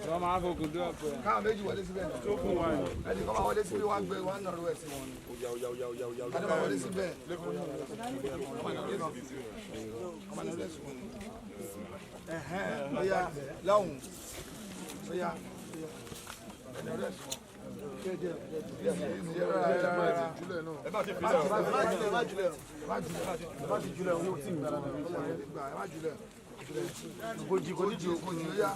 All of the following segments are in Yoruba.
Wọ́n máa fòkùn dúró pé. Káà méjì wọlé síbẹ̀. Tó kún wa ni. Ẹnì kan máa wọlé síbẹ̀ wá gbé wá nàró ẹ̀ sí wọn ni. Ẹnì kan wọlé síbẹ̀. Ọ̀ya láwùn. Ọ̀ya. Ẹ bá ti fi lẹ̀. Ẹ má jùlẹ̀. Ẹ má ti jùlẹ̀. Owó tí mi gbà ẹ má jùlẹ̀. Goji ya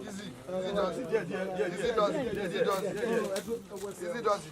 easy does easy does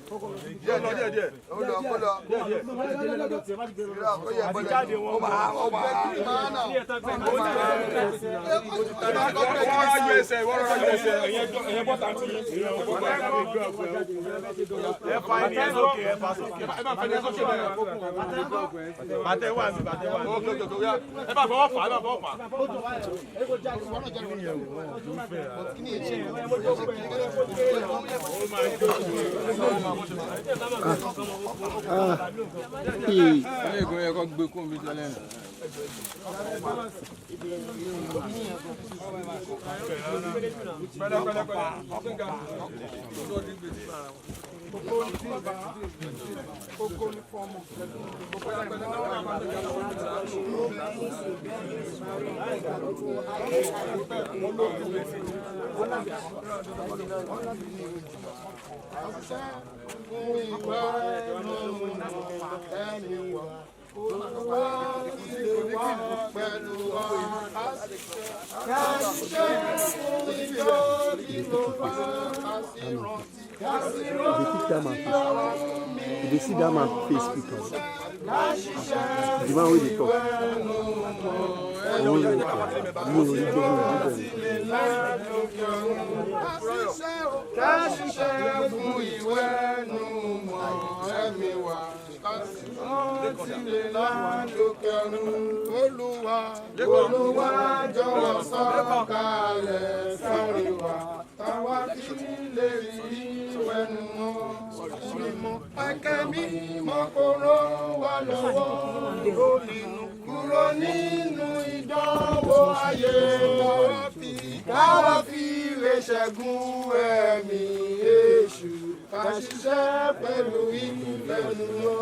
They see that man face people. The man with the talk. Olúwa jọ̀wọ́ sọ̀kalẹ̀ sórí wa, táwa kí lè rí wẹnu mọ́. Ẹ̀kẹ́ mímọ́ kó rán wa lọ́wọ́ kúrò nínú ìdánwò ayé káwa fi lè ṣẹ́gun ẹ̀mí èṣù. Ká ṣiṣẹ́ pẹ̀lú ìfẹ́numọ́.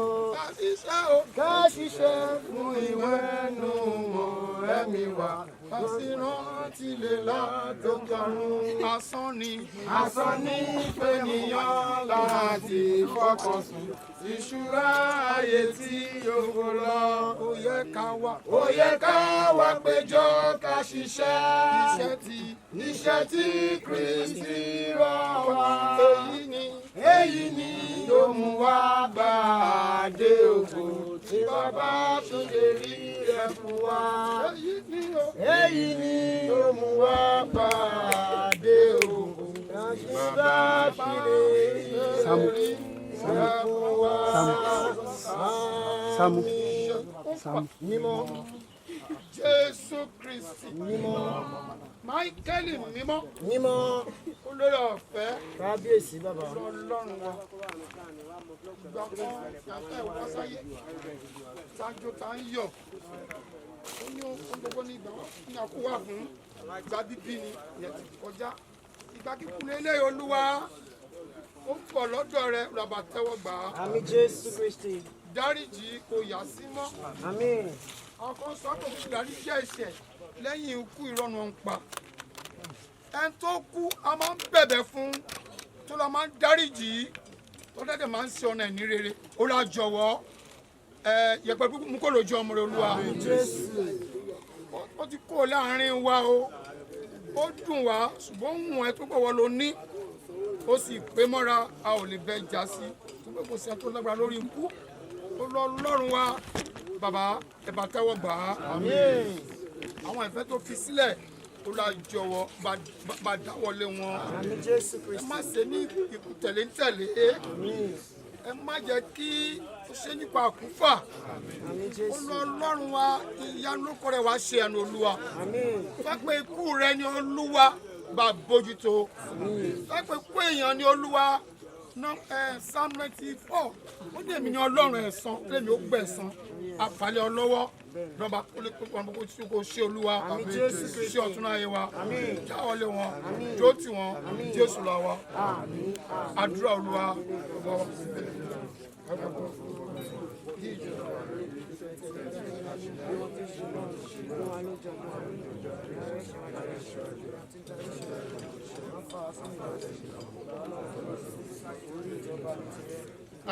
Ká ṣiṣẹ́ fún ìwẹ̀nùmọ́ ẹ̀mí wa. Ká sì rántí lè látọ̀kọ̀run. Asán ni fẹ́nìyàn láti fọkàn sùn. Ìṣúra ayé tí yóò lọ. Ó yẹ ká wá péjọ ká ṣiṣẹ́. Iṣẹ́ tí Kristi rán wa. Èyí ni yóò mú wa bá dé ògo tí bàbá tó lè rí ẹ fún wa. Èyí ni yóò mú wa bá dé ògo tí bàbá tó lè rí ẹ fún wa. Mímọ́ Jésù Kristi mímọ́. Máíkẹ́lì mímọ́. Olórí ọ̀fẹ́. Kábíyèsí bàbá. Ọlọ́run wa. Ìgbà kan yàtọ̀ ìwọ́ sáyé. Sáájú tá ń yọ̀. Ó ní ohun gbogbo ní ìgbà ní àkúwà fún ìgbà bíbí ni ìyẹn ti kọjá. Ìgbà kíkún ní ilé Olúwa. Ó ń bọ̀ lọ́dọ̀ rẹ̀ ràbà tẹ́wọ́ gbà á. Àmín Jésù Kristi. Dáríjì kò yà sí mọ́. Àmín. Àwọn kan sọ pé kò dáríjì ẹ̀ṣẹ̀ lẹ́yìn ikú ìrọ̀nù ń pa. Ẹni tó kú a máa ń bẹ̀bẹ̀ fún tó lọ máa ń dáríjì tó dẹ́dẹ̀ máa ń ṣe ọ̀nà ẹ̀ní rere. Ó lọ jọ̀wọ́ yẹ̀pẹ̀ mú kó lójú ọmọ rẹ̀ Olúwa. Ó ti kó láàrin wa o. Ó dùn wá ṣùgbọ́n ó hùn ẹ́ tó gbọ́wọ́ ló ní. Ó sì pé mọ́ra a ò lè bẹ jà sí. Tó bẹ́ẹ̀ kò sí ẹ tó lágbára lórí ikú. Ó lọ Ọlọ́run wa bàbá ẹ bá tẹ́wọ́ gbà á. Àmín. Àwọn ìfẹ́ tó fi sílẹ̀ ó la jọ̀wọ́ bá dáwọ́lé wọn. Àmín Jésù Ẹ Kristi. má ṣe ní ikú tẹ̀lé. ẹ má jẹ́ kí ó ṣe nípa àkúfà. Àmín Jésù. Ọlọ́run wa ìyanu lórúkọ rẹ̀ wá ṣe àná Olúwa. Àmín. Pápẹ́ ikú rẹ̀ ni Olúwa bá bójútó. Pápẹ́ ikú èèyàn ni Olúwa. Psalm 94 ó dé mi ní Ọlọ́run ẹ̀san lèmi ó gbẹ̀san àfàlẹ́ ọlọ́wọ́ lọ́ba kó ṣe Olúwa ṣe ọ̀tún ayé wa jáwọlé wọn jó tì wọn Jésù la wa àdúrà Olúwa lọ́wọ́.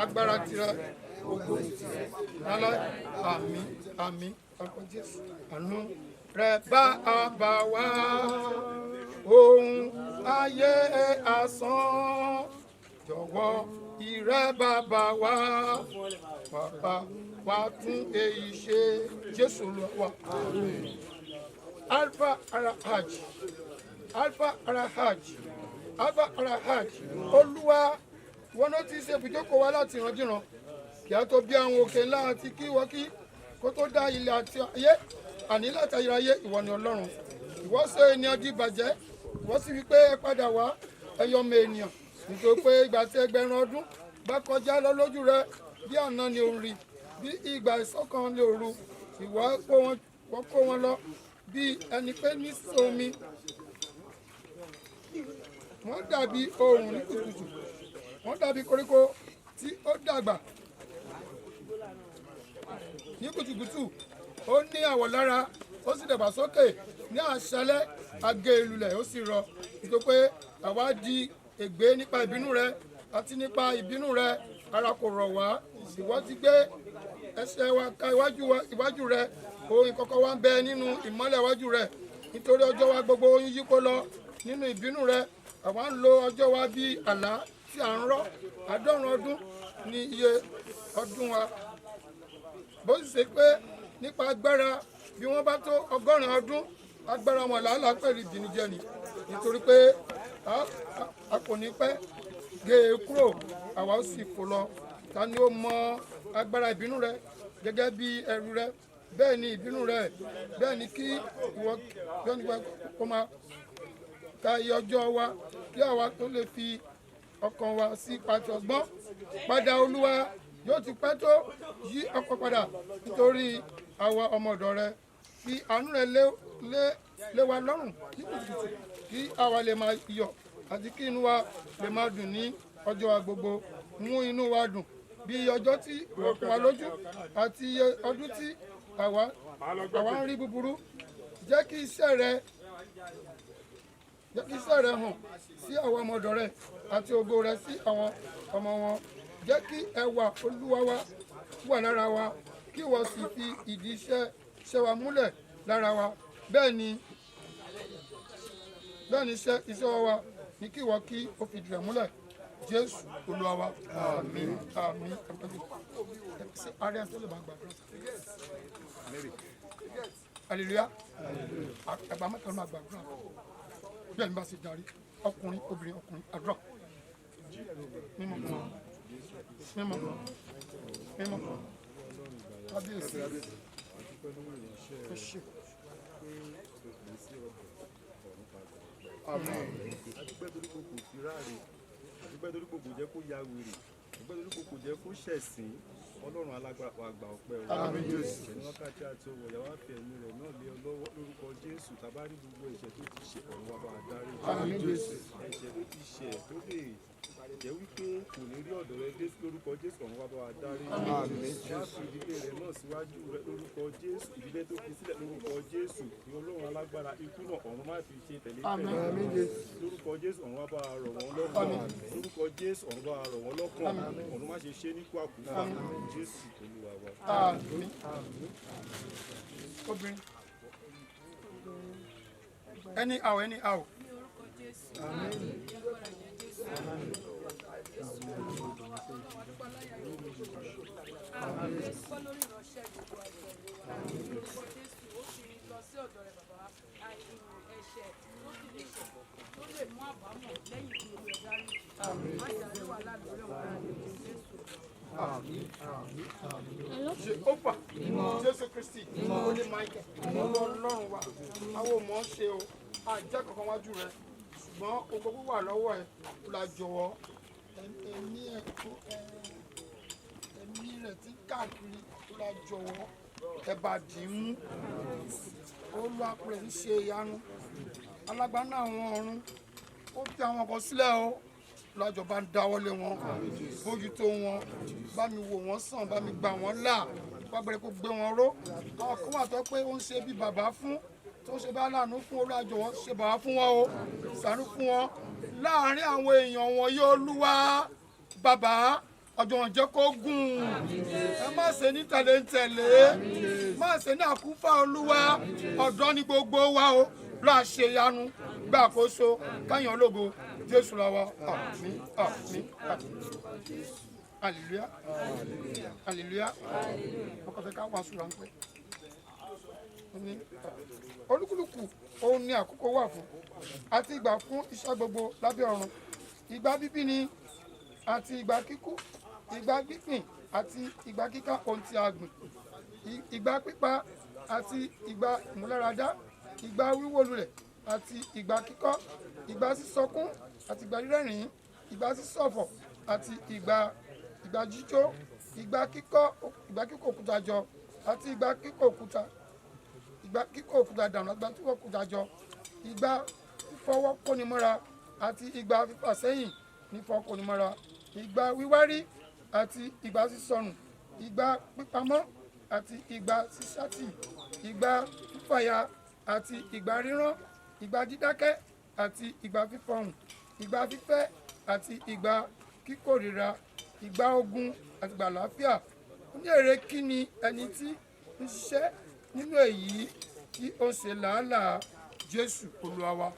Agbára tirẹ̀ ògo lálẹ́ àmín àmín ọkọ Jésù àánú rẹ̀ bá a bá wá ohun ayé asán jọ̀wọ́ ìrẹ́ bàbá wa bàbá wa tún èyí ṣe Jésù Olúwa. Alpha Arahaj Alpha Arahaj Alpha Arahaj Olúwa wọn ló ti ṣe ibùjókòó wa láti ìrandíran kí a tó bí àwọn òkè ńlá àti kí wọ́n kí kó tó dá ilẹ̀ àti ayé àní láti ayé ìwọ ni Ọlọ́run ìwọ ṣe ènìyàn di ìbàjẹ́ ìwọ sì wí pé ẹ padà wá ẹyọ ọmọ ènìyàn nítorí pé ìgbà tí ẹgbẹ̀rún ọdún bá kọjá lọ lójú rẹ bí àná ni òun rí bí ìgbà ìṣọ̀kan ní òru ìwọ kó wọn lọ bí ẹni pé ní omi wọ́n dàbí oòrùn ní kùtùkùtù wọ́n dàbí koríko tí ó dàgbà ní kùtùkùtù ó ní àwọ̀ lára ó sì dàgbà sókè ní àṣálẹ́ agé lulẹ̀ ó sì rọ nítorí pé àwa di ègbé nípa ìbínú rẹ àti nípa ìbínú rẹ ara kò rọ̀ wá ìwọ ti gbé ẹsẹ̀ wa ka iwájú rẹ ohun ìkọ̀kọ̀ wa ń bẹ nínú ìmọ́lẹ̀ iwájú rẹ nítorí ọjọ́ wa gbogbo oyin yípo lọ nínú ìbínú rẹ àwa ń lo ọjọ́ wa bí àlá tí à ń rọ́ 70 ọdún ní iye ọdún wa bó sì ṣe pé nípa agbára bí wọ́n bá tó 100 ọdún agbára wọn làálàá pẹ̀lú ìdìníjẹni nítorí pé a kò ní pẹ́ gé e kúrò àwa ó sì fò lọ ta ni ó mọ agbára ìbínú rẹ gẹ́gẹ́ bí ẹrù rẹ bẹ́ẹ̀ ni ìbínú rẹ bẹ́ẹ̀ ni kí ìwọ kó máa ka iye ọjọ́ wa kí àwa tó lè fi ọkàn wa sí pàtó ọgbọ́n padà Olúwa yóò ti pẹ́ tó yí ọkọ̀ padà nítorí àwa ọmọ ọ̀dọ̀ rẹ fi àánú rẹ lé wa lọ́rùn ní kùtùkùtù kí àwa lè máa yọ̀ àti kí inú wa lè máa dùn ní ọjọ́ wa gbogbo mú inú wa dùn bí ọjọ́ tí ìwọ fún wa lójú àti iye ọdún tí àwa ń rí búburú jẹ́ kí iṣẹ́ rẹ hàn sí àwọn ọmọ ọ̀dọ̀ rẹ àti ògo rẹ sí àwọn ọmọ wọn jẹ́ kí ẹwà Olúwa wa wà lára wa kí wọ́n sì fi ìdí iṣẹ́ wa múlẹ̀ lára wa bẹ́ẹ̀ ni iṣẹ́ wa ní kí wọ́n kí ó fi ìdí rẹ̀ múlẹ̀ Jésù Olúwa wa àmín àmín ààrẹ tó lè máa gbàdúrà hallelujah àgbà mẹ́ta ló máa gbàdúrà bẹ́ẹ̀ ni bá ṣe darí ọkùnrin obìnrin ọkùnrin àdúrà mímọ́ kábíyèsí ẹ ṣé. adúpẹ́ torí kò fi ráre adúpẹ́ torí kò jẹ́ kó ya wèrè adúpẹ́ torí kò jẹ́ kó ṣẹ̀sín Ọlọ́run alágbára àgbà ọpẹ́ o ẹni wákàtí àti ọwọ́ ìyàwó àfẹ ẹ̀mí rẹ̀ náà lé ọ lọ́wọ́ lórúkọ Jésù tàbárí gbogbo ẹ̀ṣẹ̀ tó ti ṣe ọ̀run wa bá wa dárí ẹ̀ṣẹ̀ tó ti ṣe tó lè jẹ́ wípé kò ní rí ọ̀dọ̀ rẹ dé lórúkọ Jésù ọ̀run wa bá wa dárí wá fi ìdílé rẹ náà síwájú rẹ lórúkọ Jésù ìdílé tó fi sílẹ̀ lórúkọ Jésù ní Ọlọ́run alágbára ikú náà ọ̀run má fi ṣe tẹ̀lé tẹ̀lé lórúkọ Jésù ọ̀run wa bá wa rọ̀ wọ́n lọ́kàn lórúkọ Jésù ọ̀run bá wa rọ̀ wọ́n lọ́kàn ọ̀run má ṣe ṣe ní kwakùfà Jésù Olúwa wa. Àmín. Obìnrin ẹni àwọ̀ ẹni àwọ̀. Jehova Jésù Kristi Olè Michael Ọlọ́run wa àwọn ò mọ̀ ọ́ ṣe o àjẹ́ kankan wájú rẹ ṣùgbọ́n oko púpọ̀ wà lọ́wọ́ ẹ̀ kó la jọ̀wọ́ ẹ̀mí rẹ̀ tí káàkiri kó la jọ̀wọ́ ẹ̀bà dì í mú olùwàpẹ̀rẹ̀ ń ṣe ìyanu alágbáná àwọn ọ̀run ó fi àwọn kan sílẹ̀ o lọ́jọ́ bá ń dáwọ́lé wọn bójútó wọn bá mi wò wọ́n sàn bá mi gbà wọ́n là wá gbẹ̀rẹ̀ kó gbé wọn ró àwọn kan wà tó pé ó ń ṣe bí bàbá fún tó ń ṣe bá láàánú fún olùwàjọ wọn ṣe bàbá fún wọn o ṣàánú fún wọn láàárín àwọn èèyàn wọn yóò lúwa bàbá ọjọ́ wọn jẹ́ kó gùn ẹ má ṣe ní tẹ̀léńtẹ̀lé má ṣe ní àkúfà olúwa ọ̀dọ́ ní gbogbo wa o lọ́ àṣeyanu gbàkóso káyàn ológo Jésù lọ́wọ́ àmín àmín àmín hallelujah hallelujah ọkọ̀ fẹ́ ká wá sùúrù ránpẹ́ olúkúlùkù òun ni àkókò wà fún àti ìgbà fún iṣẹ́ gbogbo lábẹ́ ọ̀run ìgbà bíbí ni àti ìgbà kíkú ìgbà gbígbìn àti ìgbà kíká ohun tí a gbìn ìgbà pípa àti ìgbà ìmúláradá ìgbà wíwó lulẹ̀ àti ìgbà kíkọ́ ìgbà sísọkún àti ìgbà rírẹ́rìn ìgbà sísọ̀fọ̀ àti ìgbà jíjó ìgbà kíkó òkúta jọ àti ìgbà kíkó òkúta dànù àti ìgbà kíkó òkúta jọ ìgbà fífọwọ́ kónimọ́ra àti ìgbà fífàsẹ́yìn nífọ̀kónimọ́ra ìgbà wíwárí àti ìgbà sísọnù ìgbà pípamọ́ àti ìgbà sísátì ìgbà fífàya àti ìgbà rírán ìgbà dídákẹ́ àti ìgbà fífọhùn ìgbà fífẹ́ àti ìgbà kíkórìíra ìgbà ogun àti ìgbà àlàáfíà ní èrè kí ni ẹni tí ń ṣiṣẹ́ nínú èyí tí ó ń ṣe làálàá Jésù Olúwa wa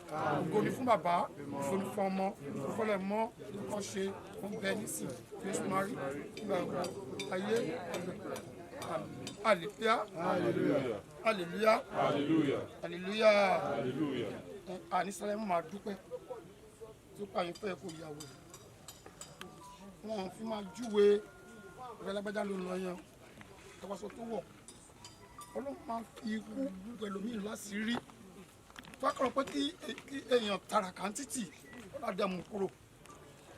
ògo ni fún bàbá ògo ni fún ọmọ ìfọlẹ̀ mọ́ ọ̀ṣẹ́ ọ̀bẹ nísìn Jésù Mari nígbà gbogbo ayé hallelujah hallelujah hallelujah hallelujah ànísàlẹ̀ mọ́ máa dúpẹ́ tó pààyàn fẹ́ kó yàwó wọn fi máa júwe ìrẹ́lágbájá ló ń lọ yẹn tọwọ́sọ tó wọ̀ Ọlọ́run máa fi ikú pẹ̀lú mi láṣìírí fákọ̀rọ̀ pé kí èèyàn tàràkà ń títì ládàmú kúrò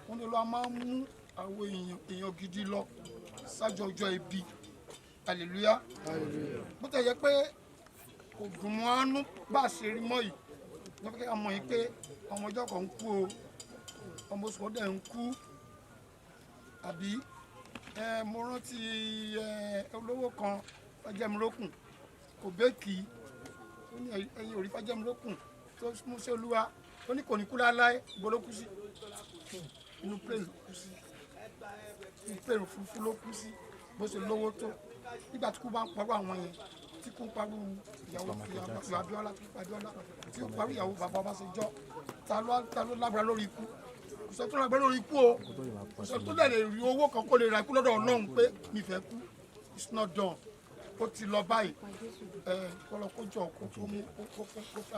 wọn ni Ọlọ́run máa ń mú àwọn èèyàn gidi lọ sájọ ọjọ́ ibi hallelujah bó tẹ̀ yẹ pé kò dùn mọ́ àánú bá a ṣe rí mọ́ yìí wọ́n fẹ́ ká mọ̀ yín pé ọmọ ọjọ́ kan ń kú o ọmọ oṣù ọdẹ ń kú àbí mo rántí olówó kan Fájẹ́mirókùn kò bẹ́ẹ̀kì ó ní ẹ̀yìn orí Fájẹ́mirókùn tó mú sí Olúwa ó ní kò ní kú láéláé gbọ́dọ̀ kú sí inú plane ló kú sí inú plane òfurufú ló kú sí bó ṣe lówó tó nígbà tí kú bá ń parọ́ àwọn yẹn tí kú ń parọ́ ìyàwó Abíọ́lá tí kú parọ́ ìyàwó bàbá Ọbásanjọ́ ta ló lágbára lórí ikú sọ tó lágbára lórí ikú o sọ tó lè rí owó kan kó lè ra ikú lọ́dọ̀ Ọlọ́run pé mi fẹ́ kú it's not done ó ti lọ báyìí kọlọ kó jọ kó mú kó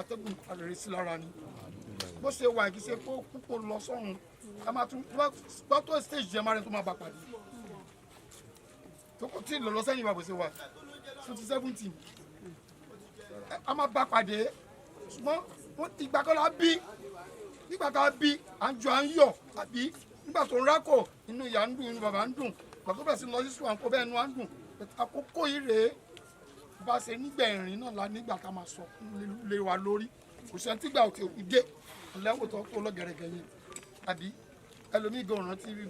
atẹ́gùn àrèrè sí lára ni bó ṣe wà kì í ṣe kó púpọ̀ lọ sọ́run a máa tún bá tó stage jẹ́ máa rẹ̀ tó máa bá pàdé tó kó tí lọ sẹ́yìn ìwà bó ṣe wà 2017 a máa bá pàdé ṣùgbọ́n ìgbà kan la bí nígbà tá a bí à ń jọ à ń yọ̀ àbí nígbà tó ń rákò inú ìyá ń dùn inú bàbá ń dùn ìgbà tó bẹ̀rẹ̀ sí lọ sí sùn à ń kó bẹ́ẹ̀ inú à ń dùn àkókò yìí rèé bá ṣe nígbẹ̀rin náà la nígbà tá a máa sọ lé wa lórí kò sẹ́ni tígbà òkè òkú dé lẹ́wọ̀ tó lọ gẹ̀rẹ́gẹ̀ yẹn àbí ẹlòmíì gan ọ̀ràn tí ibi